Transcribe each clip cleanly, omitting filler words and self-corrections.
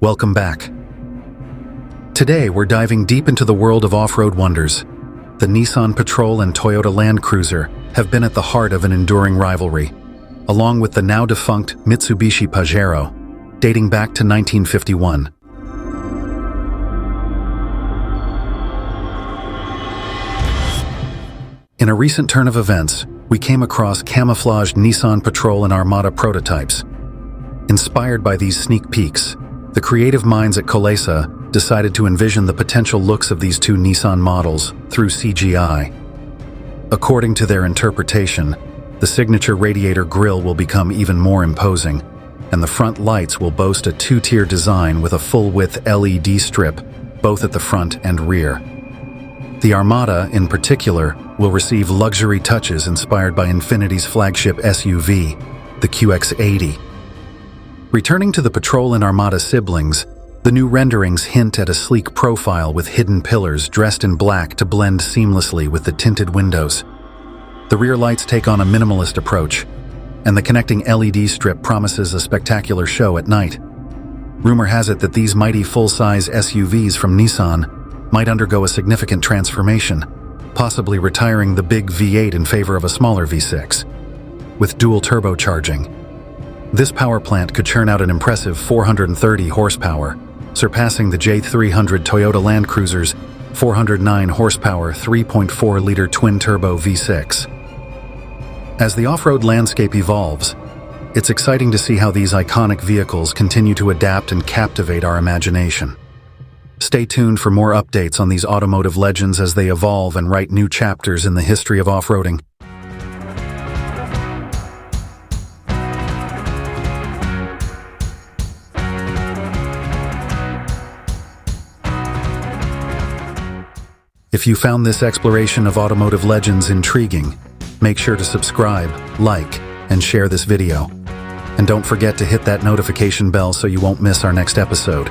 Welcome back. Today, we're diving deep into the world of off-road wonders. The Nissan Patrol and Toyota Land Cruiser have been at the heart of an enduring rivalry, along with the now-defunct Mitsubishi Pajero, dating back to 1951. In a recent turn of events, we came across camouflaged Nissan Patrol and Armada prototypes. Inspired by these sneak peeks, the creative minds at Kolesa decided to envision the potential looks of these two Nissan models through CGI. According to their interpretation, the signature radiator grille will become even more imposing, and the front lights will boast a two-tier design with a full-width LED strip, both at the front and rear. The Armada, in particular, will receive luxury touches inspired by Infiniti's flagship SUV, the QX80. Returning to the Patrol and Armada siblings, the new renderings hint at a sleek profile with hidden pillars dressed in black to blend seamlessly with the tinted windows. The rear lights take on a minimalist approach, and the connecting LED strip promises a spectacular show at night. Rumor has it that these mighty full-size SUVs from Nissan might undergo a significant transformation, possibly retiring the big V8 in favor of a smaller V6. With dual turbocharging, this power plant could churn out an impressive 430 horsepower, surpassing the J300 Toyota Land Cruiser's 409 horsepower 3.4-liter twin-turbo V6. As the off-road landscape evolves, it's exciting to see how these iconic vehicles continue to adapt and captivate our imagination. Stay tuned for more updates on these automotive legends as they evolve and write new chapters in the history of off-roading. If you found this exploration of automotive legends intriguing, make sure to subscribe, like, and share this video. And don't forget to hit that notification bell so you won't miss our next episode.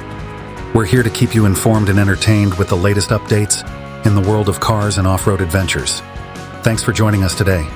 We're here to keep you informed and entertained with the latest updates in the world of cars and off-road adventures. Thanks for joining us today.